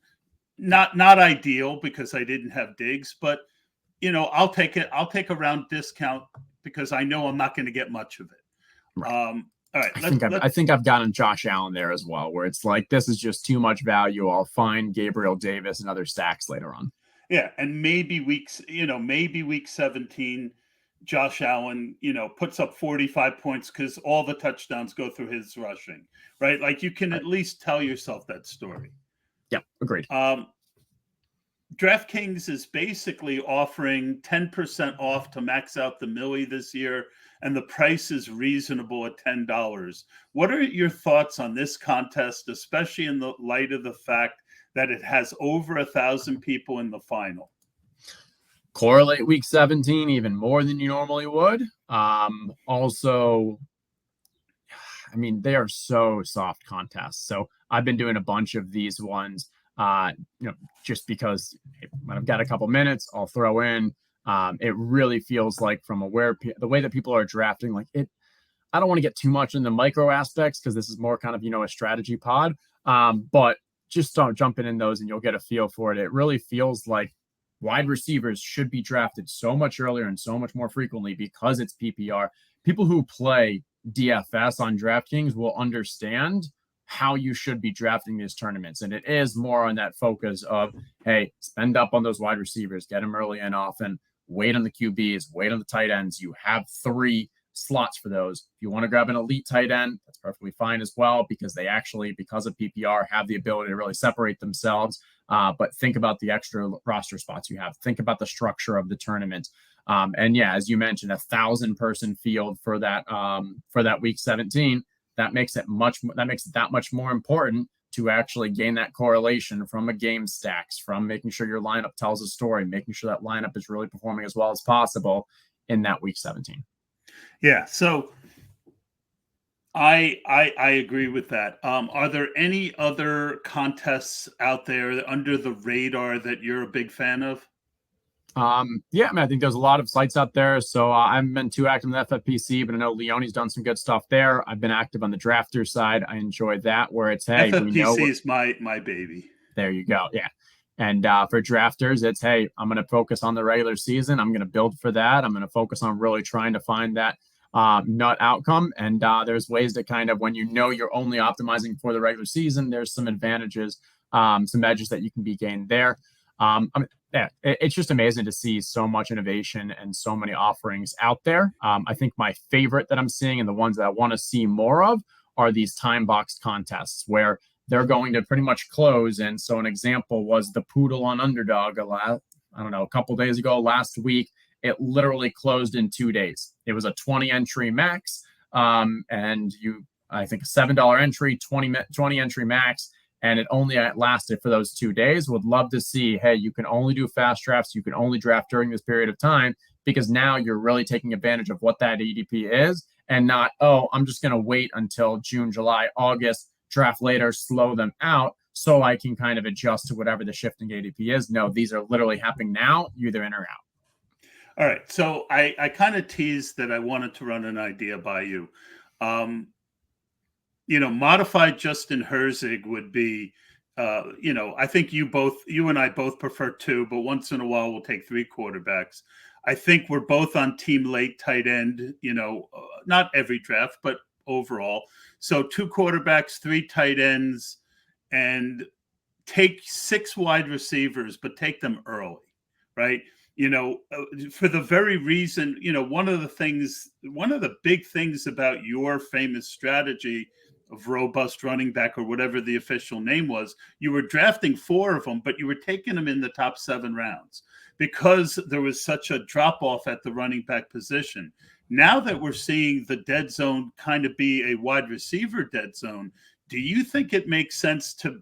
Not ideal because I didn't have Diggs, but I'll take it. I'll take a round discount because I know I'm not going to get much of it. Right. All right. I think I've gotten Josh Allen there as well, where it's like, this is just too much value. I'll find Gabriel Davis and other stacks later on. Yeah. And maybe week 17, Josh Allen, puts up 45 points because all the touchdowns go through his rushing, right? Like you can at least tell yourself that story. Yeah, agreed. DraftKings is basically offering 10% off to max out the Millie this year, and the price is reasonable at $10. What are your thoughts on this contest, especially in the light of the fact that it has over 1,000 people in the final? Correlate week 17 even more than you normally would. Also, I mean, they are so soft contests. So I've been doing a bunch of these ones, just because when I've got a couple minutes, I'll throw in. It really feels like, from the way that people are drafting, like it. I don't want to get too much in the micro aspects because this is more kind of, a strategy pod. But just start jumping in those and you'll get a feel for it. It really feels like wide receivers should be drafted so much earlier and so much more frequently because it's PPR. People who play DFS on DraftKings will understand how you should be drafting these tournaments. And it is more on that focus of, hey, spend up on those wide receivers, get them early and often, wait on the QBs, wait on the tight ends. You have 3 slots for those. If you want to grab an elite tight end, that's perfectly fine as well, because they actually, because of PPR, have the ability to really separate themselves. But think about the extra roster spots you have. Think about the structure of the tournament. And yeah, as you mentioned, 1,000-person field for that week 17. That makes it that much more important to actually gain that correlation from a game stacks, from making sure your lineup tells a story, making sure that lineup is really performing as well as possible in that week 17. Yeah. So I agree with that. Are there any other contests out there under the radar that you're a big fan of? Yeah, I mean, I think there's a lot of sites out there. So I haven't been too active in the FFPC, but I know Leone's done some good stuff there. I've been active on the drafter side. I enjoy that, where it's, hey, FFPC is my baby. There you go. Yeah. And for drafters, it's, hey, I'm going to focus on the regular season. I'm going to build for that. I'm going to focus on really trying to find that nut outcome. And there's ways to kind of, when you're only optimizing for the regular season, there's some advantages, some edges that you can be gained there. Yeah, it's just amazing to see so much innovation and so many offerings out there. I think my favorite that I'm seeing and the ones that I want to see more of are these time boxed contests where they're going to pretty much close. And so an example was the Poodle on Underdog. I don't know, a couple days ago, last week, it literally closed in 2 days. It was a 20 entry max, and I think a $7 entry, 20 entry max, and it only lasted for those 2 days. Would love to see, hey, you can only do fast drafts. You can only draft during this period of time because now you're really taking advantage of what that ADP is and not, oh, I'm just going to wait until June, July, August, draft later, slow them out so I can kind of adjust to whatever the shifting ADP is. No, these are literally happening now. You're either in or out. All right. So I kind of teased that I wanted to run an idea by you. Modified Justin Herzig would be, I think you and I both prefer two, but once in a while we'll take three quarterbacks. I think we're both on team late tight end, not every draft, but overall. So two quarterbacks, three tight ends, and take six wide receivers, but take them early, right? For the very reason, one of the big things about your famous strategy of robust running back or whatever the official name was, you were drafting four of them, but you were taking them in the top 7 rounds because there was such a drop off at the running back position. Now that we're seeing the dead zone kind of be a wide receiver dead zone, do you think it makes sense to,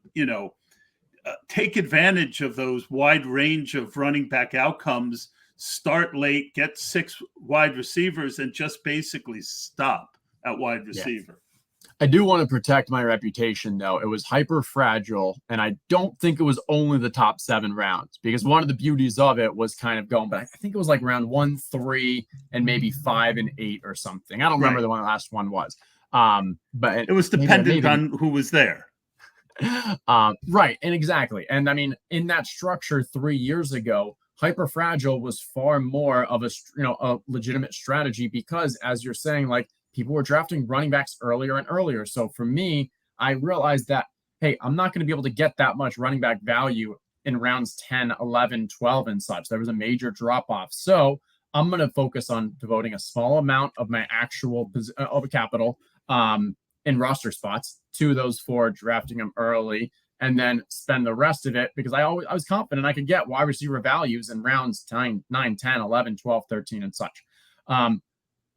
take advantage of those wide range of running back outcomes, start late, get 6 wide receivers, and just basically stop at wide receiver? Yeah. I do want to protect my reputation, though. It was hyper fragile, and I don't think it was only the top 7 rounds because one of the beauties of it was kind of going back. I think it was like round 1, 3, and maybe 5 and 8 or something. I don't remember the last one was. But it was dependent on who was there. Right. And exactly. And I mean, in that structure 3 years ago, hyperfragile was far more of a legitimate strategy because, as you're saying, like people were drafting running backs earlier and earlier. So for me, I realized that, hey, I'm not going to be able to get that much running back value in rounds 10, 11, 12 and such. There was a major drop off. So I'm going to focus on devoting a small amount of my actual capital, in roster spots to those 4, drafting them early, and then spend the rest of it because I was confident I could get wide receiver values in rounds 9, 10, 11, 12, 13, and such.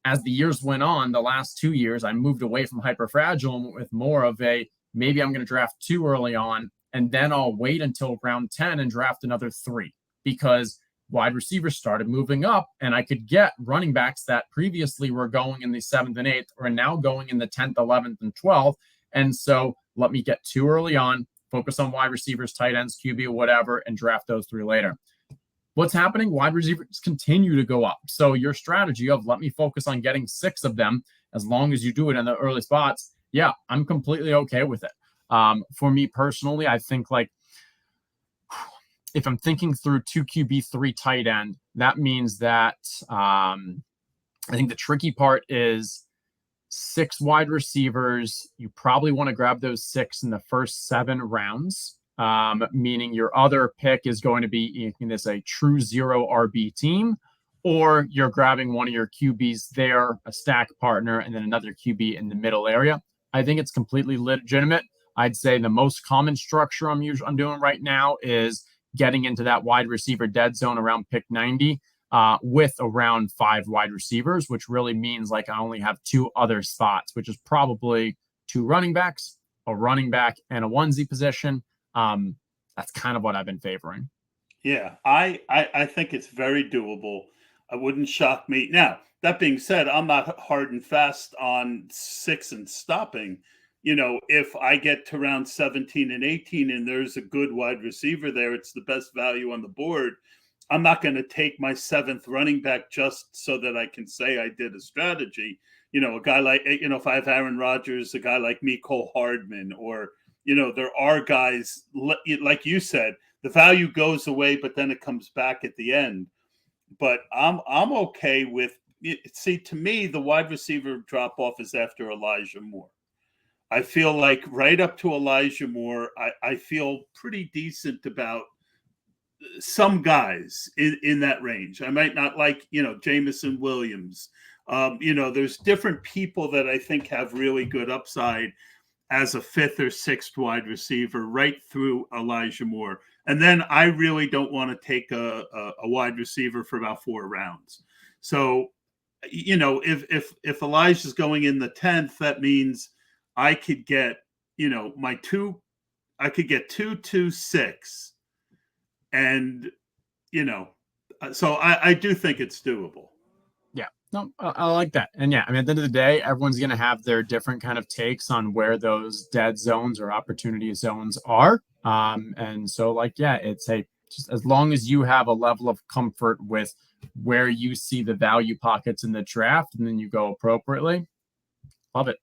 As the years went on, the last 2 years, I moved away from hyperfragile and went with more of a maybe I'm going to draft 2 early on, and then I'll wait until round 10 and draft another 3 because wide receivers started moving up, and I could get running backs that previously were going in the 7th and 8th or now going in the 10th, 11th, and 12th. And so let me get 2 early on, focus on wide receivers, tight ends, QB, whatever, and draft those 3 later. What's happening? Wide receivers continue to go up. So your strategy of let me focus on getting 6 of them, as long as you do it in the early spots, yeah, I'm completely okay with it. For me personally, I think like if I'm thinking through 2 QB, 3 tight end, that means that I think the tricky part is 6 wide receivers. You probably want to grab those 6 in the first 7 rounds, meaning your other pick is going to be in this a true 0 RB team, or you're grabbing one of your QBs there, a stack partner, and then another QB in the middle area. I think it's completely legitimate. I'd say the most common structure I'm doing right now is getting into that wide receiver dead zone around pick 90 with around 5 wide receivers, which really means like I only have 2 other spots, which is probably 2 running backs, a running back, and a onesie position. That's kind of what I've been favoring. Yeah, I think it's very doable. It wouldn't shock me. Now, that being said, I'm not hard and fast on 6 and stopping. If I get to round 17 and 18 and there's a good wide receiver there, it's the best value on the board. I'm not going to take my 7th running back just so that I can say I did a strategy. A guy like, if I have Aaron Rodgers, a guy like Mecole Hardman, or, there are guys, like you said, the value goes away, but then it comes back at the end. But I'm okay with it. See, to me, the wide receiver drop off is after Elijah Moore. I feel like right up to Elijah Moore, I feel pretty decent about some guys in that range. I might not like, Jameson Williams. There's different people that I think have really good upside as a fifth or sixth wide receiver right through Elijah Moore. And then I really don't want to take a wide receiver for about 4 rounds. So, if Elijah's going in the 10th, that means I could get, I could get 2-6. And, so I do think it's doable. Yeah, no, I like that. And yeah, I mean, at the end of the day, everyone's going to have their different kind of takes on where those dead zones or opportunity zones are. And so it's just as long as you have a level of comfort with where you see the value pockets in the draft and then you go appropriately. Love it.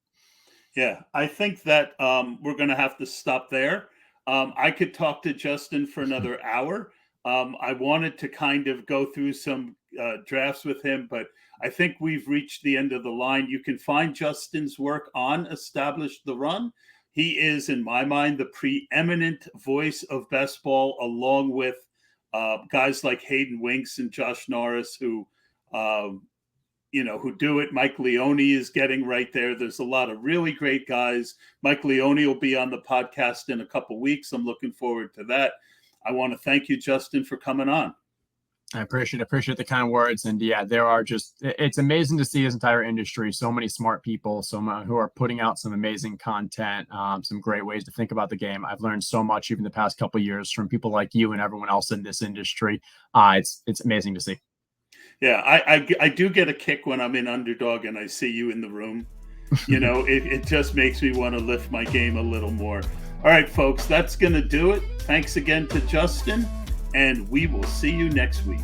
Yeah, I think that we're going to have to stop there. I could talk to Justin for another hour. I wanted to kind of go through some drafts with him, but I think we've reached the end of the line. You can find Justin's work on Establish the Run. He is, in my mind, the preeminent voice of best ball, along with guys like Hayden Winks and Josh Norris, who do it. Mike Leone is getting right there. There's a lot of really great guys. Mike Leone will be on the podcast in a couple weeks. I'm looking forward to that. I want to thank you, Justin, for coming on. I appreciate the kind words. And yeah, it's amazing to see this entire industry. So many smart people, who are putting out some amazing content, some great ways to think about the game. I've learned so much even the past couple of years from people like you and everyone else in this industry. It's amazing to see. Yeah, I do get a kick when I'm in Underdog and I see you in the room. It just makes me want to lift my game a little more. All right, folks, that's going to do it. Thanks again to Justin, and we will see you next week.